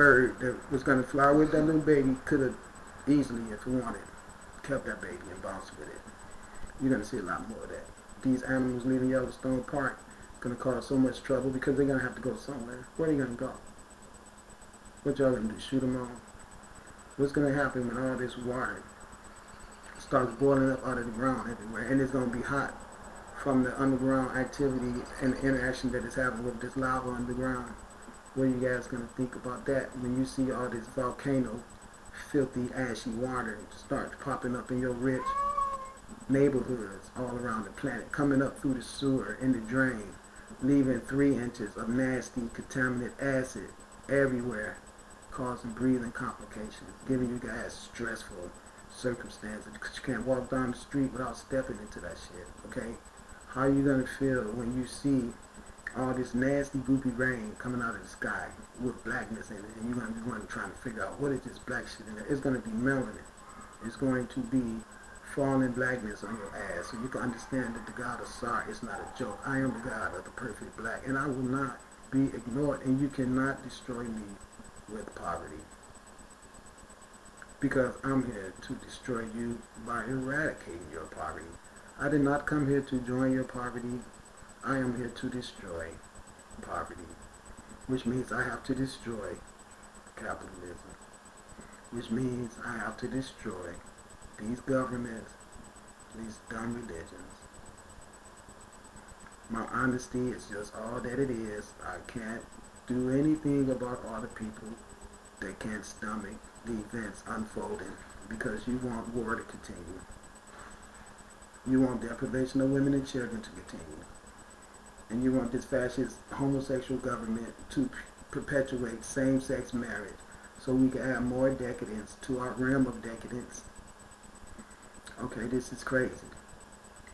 bird that was going to fly with that little baby could have easily, if it wanted, kept that baby and bounced with it. You're going to see a lot more of that. These animals leaving Yellowstone Park going to cause so much trouble because they're going to have to go somewhere. Where are they going to go? What y'all going to do? Shoot them all? What's going to happen when all this water starts boiling up out of the ground everywhere, and it's going to be hot from the underground activity and the interaction that is happening with this lava underground? What are you guys going to think about that when you see all this volcano, filthy, ashy water start popping up in your rich neighborhoods all around the planet, coming up through the sewer in the drain, leaving 3 inches of nasty contaminant acid everywhere, causing breathing complications, giving you guys stressful circumstances because you can't walk down the street without stepping into that shit, okay? How are you going to feel when you see all this nasty goopy rain coming out of the sky with blackness in it, and you're going to be running trying to figure out what is this black shit in there? It's going to be melanin. It's going to be falling blackness on your ass, so you can understand that the God of Sar is not a joke. I am the God of the perfect black, and I will not be ignored, and you cannot destroy me with poverty, because I'm here to destroy you by eradicating your poverty. I did not come here to join your poverty. I am here to destroy poverty, which means I have to destroy capitalism, which means I have to destroy these governments, these dumb religions. My honesty is just all that it is. I can't do anything about all the people that can't stomach the events unfolding because you want war to continue. You want deprivation of women and children to continue. And you want this fascist homosexual government to perpetuate same-sex marriage so we can add more decadence to our realm of decadence. Okay, this is crazy,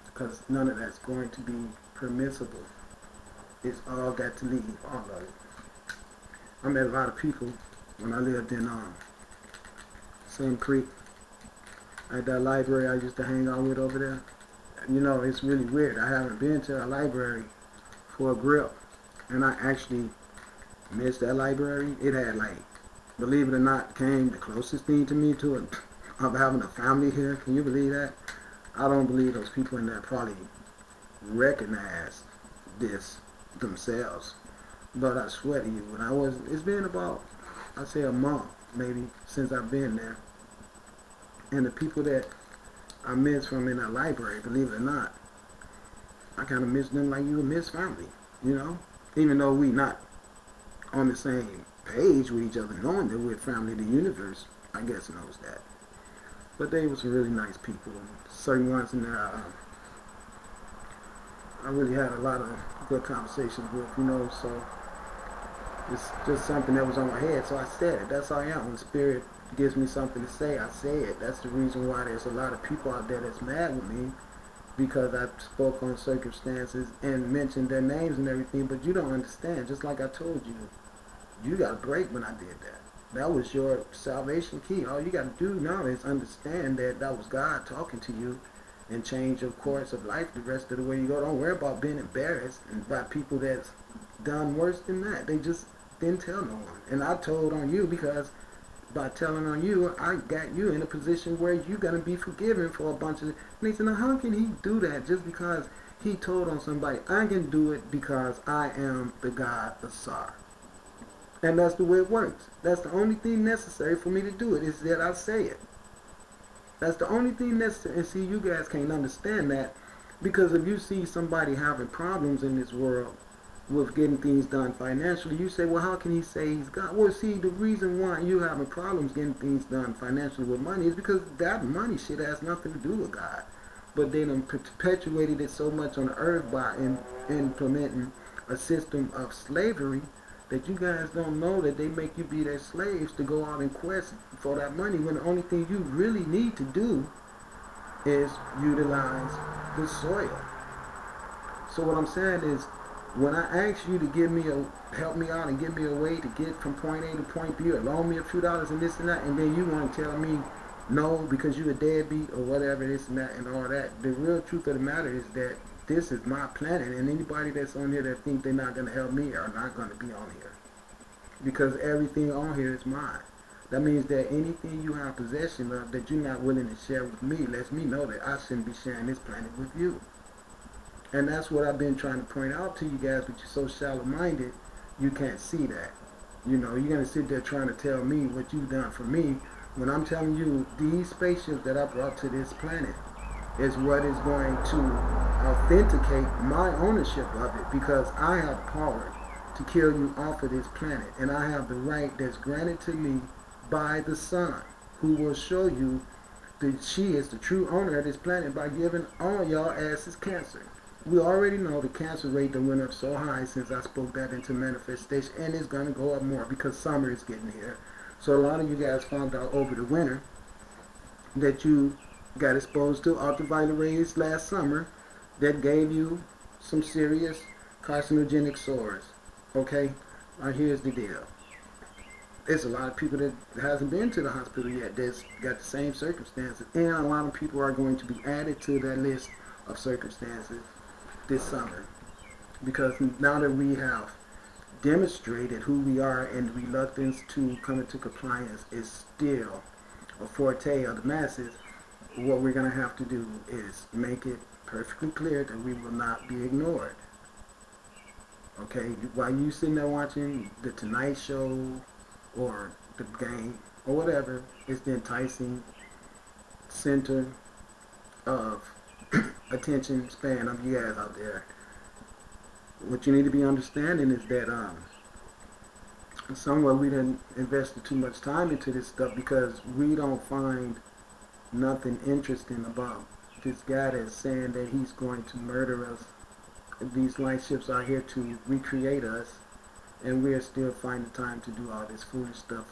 because none of that's going to be permissible. It's all got to leave, all of it. I met a lot of people when I lived in Same Creek, at that library I used to hang out with over there. You know, it's really weird. I haven't been to a library for a grip, and I actually missed that library. It had, like, believe it or not, came the closest thing to me to it of having a family here. Can you believe that? I don't believe those people in there probably recognize this themselves. But I swear to you, it's been about, I'd say a month maybe since I've been there. And the people that I miss from in that library, believe it or not, I kind of miss them like you would miss family, you know? Even though we not on the same page with each other, knowing that we're family, the universe, I guess, knows that. But they were some really nice people. Certain ones in there, I really had a lot of good conversations with, you know, so it's just something that was on my head, so I said it. That's how I am. When Spirit gives me something to say, I say it. That's the reason why there's a lot of people out there that's mad with me, because I spoke on circumstances and mentioned their names and everything, but you don't understand. Just like I told you, you got a break when I did that. That was your salvation key. All you got to do now is understand that that was God talking to you and change your course of life the rest of the way you go. Don't worry about being embarrassed and by people that's done worse than that. They just didn't tell no one. And I told on you because by telling on you, I got you in a position where you're going to be forgiven for a bunch of... And they said, now how can he do that just because he told on somebody? I can do it because I am the God of Sar. And that's the way it works. That's the only thing necessary for me to do it, is that I say it. That's the only thing necessary. And see, you guys can't understand that, because if you see somebody having problems in this world with getting things done financially, you say, well, how can he say he's God? Well, see, the reason why you having problems getting things done financially with money is because that money shit has nothing to do with God. But they done perpetuated it so much on the earth by implementing a system of slavery that you guys don't know that they make you be their slaves to go out and quest for that money, when the only thing you really need to do is utilize the soil. So what I'm saying is, when I ask you to help me out and give me a way to get from point A to point B, or loan me a few dollars and this and that, and then you want to tell me no because you're a deadbeat or whatever, this and that and all that, the real truth of the matter is that this is my planet, and anybody that's on here that think they're not going to help me are not going to be on here. because everything on here is mine. That means that anything you have possession of that you're not willing to share with me lets me know that I shouldn't be sharing this planet with you. And that's what I've been trying to point out to you guys, but you're so shallow-minded, you can't see that. You know, you're going to sit there trying to tell me what you've done for me when I'm telling you these spaceships that I brought to this planet is what is going to authenticate my ownership of it, because I have power to kill you off of this planet, and I have the right that's granted to me by the sun, who will show you that she is the true owner of this planet by giving all y'all asses cancer. We already know the cancer rate that went up so high since I spoke that into manifestation, and it's going to go up more because summer is getting here. So a lot of you guys found out over the winter that you got exposed to ultraviolet rays last summer that gave you some serious carcinogenic sores. Okay, now here's the deal. There's a lot of people that hasn't been to the hospital yet that's got the same circumstances, and a lot of people are going to be added to that list of circumstances this summer, because now that we have demonstrated who we are, and the reluctance to come into compliance is still a forte of the masses, what we're going to have to do is make it perfectly clear that we will not be ignored. Okay, while you sitting there watching the Tonight Show or the game or whatever, it's the enticing center of attention span of you guys out there. What you need to be understanding is that somewhere we didn't invested too much time into this stuff because we don't find nothing interesting about this guy that's saying that he's going to murder us. These light ships are here to recreate us, and we're still finding time to do all this foolish stuff,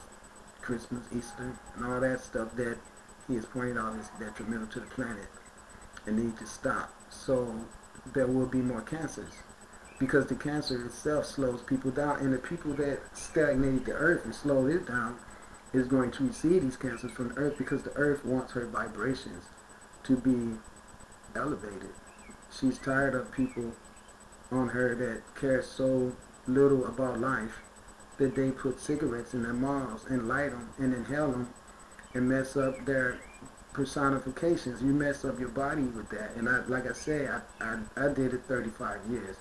Christmas, Easter, and all that stuff that he has pointed out is detrimental to the planet and need to stop. So there will be more cancers, because the cancer itself slows people down, and the people that stagnated the earth and slowed it down is going to receive these cancers from the earth, because the earth wants her vibrations to be elevated. She's tired of people on her that care so little about life that they put cigarettes in their mouths and light them and inhale them and mess up their personifications. You mess up your body with that. And like I say, I did it 35 years.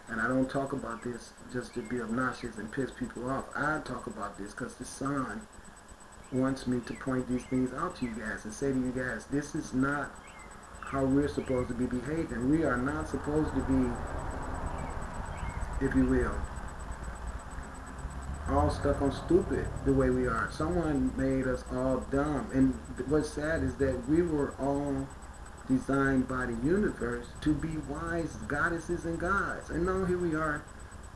And I don't talk about this just to be obnoxious and piss people off. I talk about this because the sun wants me to point these things out to you guys and say to you guys, this is not how we're supposed to be behaving. We are not supposed to be, if you will, all stuck on stupid the way we are. Someone made us all dumb. And what's sad is that we were all designed by the universe to be wise goddesses and gods. And now here we are,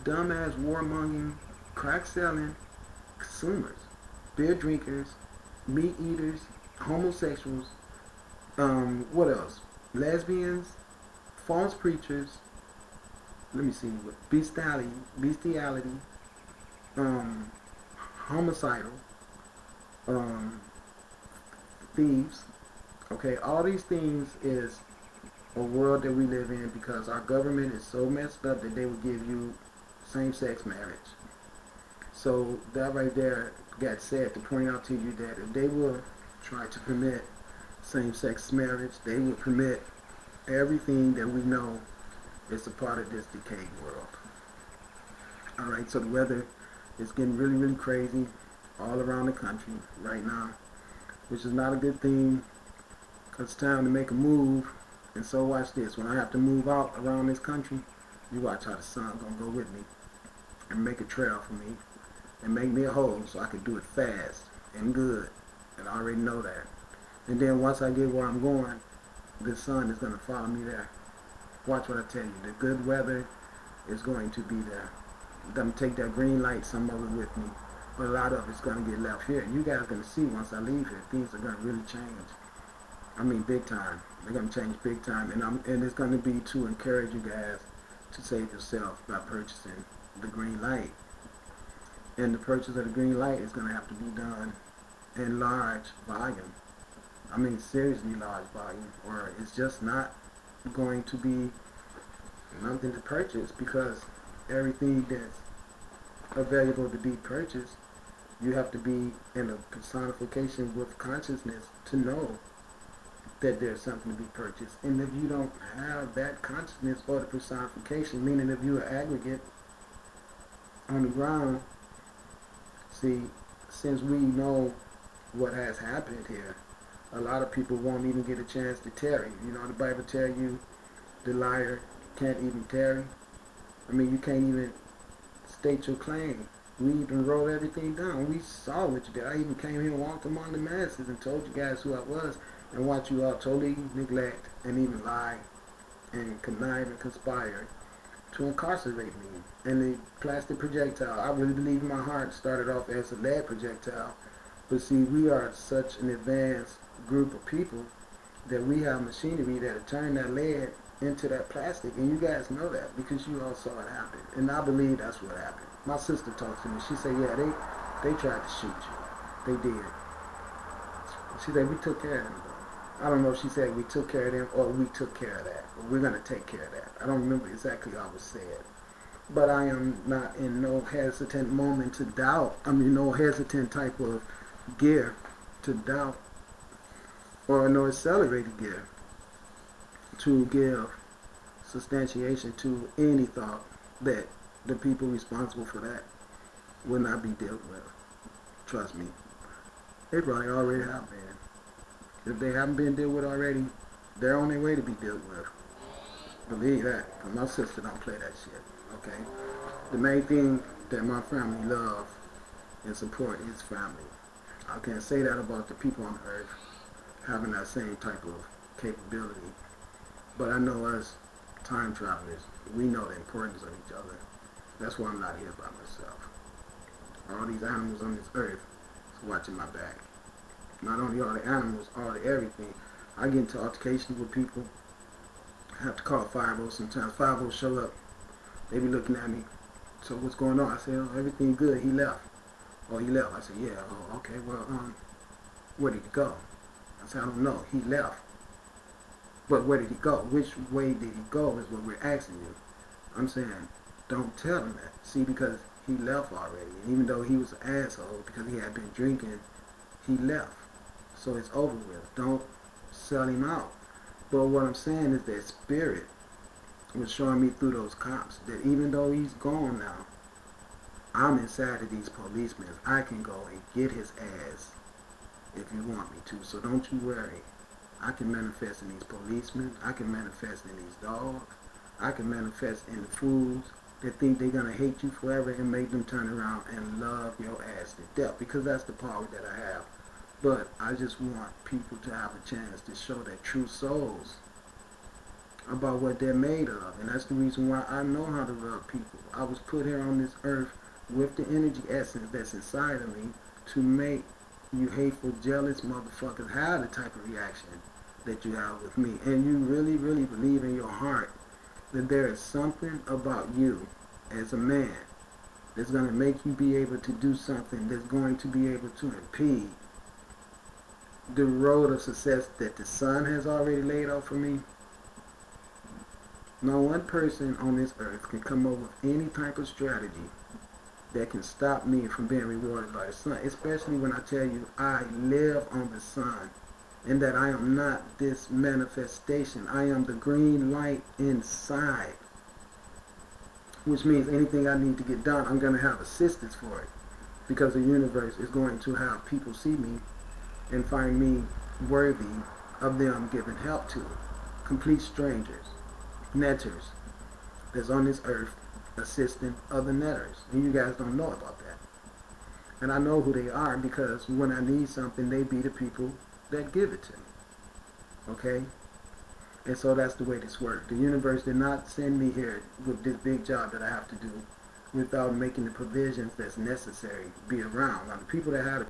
dumbass, warmongering, crack-selling consumers, beer drinkers, meat eaters, homosexuals, what else? Lesbians, false preachers, let me see, bestiality, homicidal, thieves. Okay, all these things is a world that we live in because our government is so messed up that they will give you same-sex marriage. So that right there got said to point out to you that if they will try to permit same-sex marriage, they will permit everything that we know is a part of this decayed world. Alright, so the weather is getting really, really crazy all around the country right now, which is not a good thing. It's time to make a move. And so watch this. When I have to move out around this country, you watch how the sun gonna go with me and make a trail for me and make me a hole so I can do it fast and good. And I already know that. And then once I get where I'm going, the sun is gonna follow me there. Watch what I tell you. The good weather is going to be there. I'm gonna take that green light, some of it with me, but a lot of it's gonna get left here. You guys are gonna see once I leave here, things are gonna really change. I mean, big time. They're going to change big time. And it's going to be to encourage you guys to save yourself by purchasing the green light. And the purchase of the green light is going to have to be done in large volume. I mean, seriously large volume. Or it's just not going to be nothing to purchase, because everything that's available to be purchased. You have to be in a personification with consciousness to know that there's something to be purchased. And if you don't have that consciousness or the personification, meaning if you're an aggregate on the ground, see, since we know what has happened here, a lot of people won't even get a chance to tarry. You know, the Bible tell you the liar can't even tarry. I mean, you can't even state your claim. We even wrote everything down. We saw what you did. I even came here and walked among the masses and told you guys who I was and watched you all totally neglect and even lie and connive and conspire to incarcerate me. And the plastic projectile, I really believe in my heart, started off as a lead projectile. But see, we are such an advanced group of people that we have machinery that'll turn that lead into that plastic. And you guys know that because you all saw it happen. And I believe that's what happened. My sister talked to me. She said, yeah, they tried to shoot you. They did. She said, we took care of them. I don't know if she said we took care of them or we took care of that. But we're going to take care of that. I don't remember exactly how it was said. But I am not in no hesitant moment to doubt. I mean, no hesitant type of gear to doubt or no accelerated gear to give substantiation to any thought that the people responsible for that will not be dealt with. Trust me. They probably already have been. If they haven't been dealt with already, they're on their way to be dealt with. Believe that, because my sister don't play that shit, okay? The main thing that my family love and support is family. I can't say that about the people on earth having that same type of capability. But I know us time travelers, we know the importance of each other. That's why I'm not here by myself. All these animals on this earth is watching my back. Not only all the animals, all the everything. I get into altercations with people. I have to call 5-0 sometimes. 5-0 show up. They be looking at me. So what's going on? I say, oh, everything good. He left. Oh, he left. I said, yeah. Oh, okay. Well, where did he go? I said, I don't know. He left. But where did he go? Which way did he go is what we're asking you. I'm saying, don't tell him that. See, because he left already. And even though he was an asshole because he had been drinking, he left. So it's over with. Don't sell him out. But what I'm saying is that spirit was showing me through those cops that even though he's gone now, I'm inside of these policemen. I can go and get his ass if you want me to. So don't you worry. I can manifest in these policemen. I can manifest in these dogs. I can manifest in the fools that think they're going to hate you forever and make them turn around and love your ass to death, because that's the power that I have. But I just want people to have a chance to show their true souls about what they're made of. And that's the reason why I know how to love people. I was put here on this earth with the energy essence that's inside of me to make you hateful, jealous motherfuckers have the type of reaction that you have with me. And you really, really believe in your heart that there is something about you as a man that's going to make you be able to do something that's going to be able to impede the road of success that the sun has already laid out for me. No one person on this earth can come up with any type of strategy that can stop me from being rewarded by the sun, especially when I tell you I live on the sun and that I am not this manifestation. I am the green light inside, which means anything I need to get done, I'm going to have assistance for it, because the universe is going to have people see me and find me worthy of them giving help to. Complete strangers, netters that's on this earth assisting other netters. And you guys don't know about that. And I know who they are, because when I need something, they be the people that give it to me. Okay? And so that's the way this works. The universe did not send me here with this big job that I have to do without making the provisions that's necessary to be around. Now, the people that have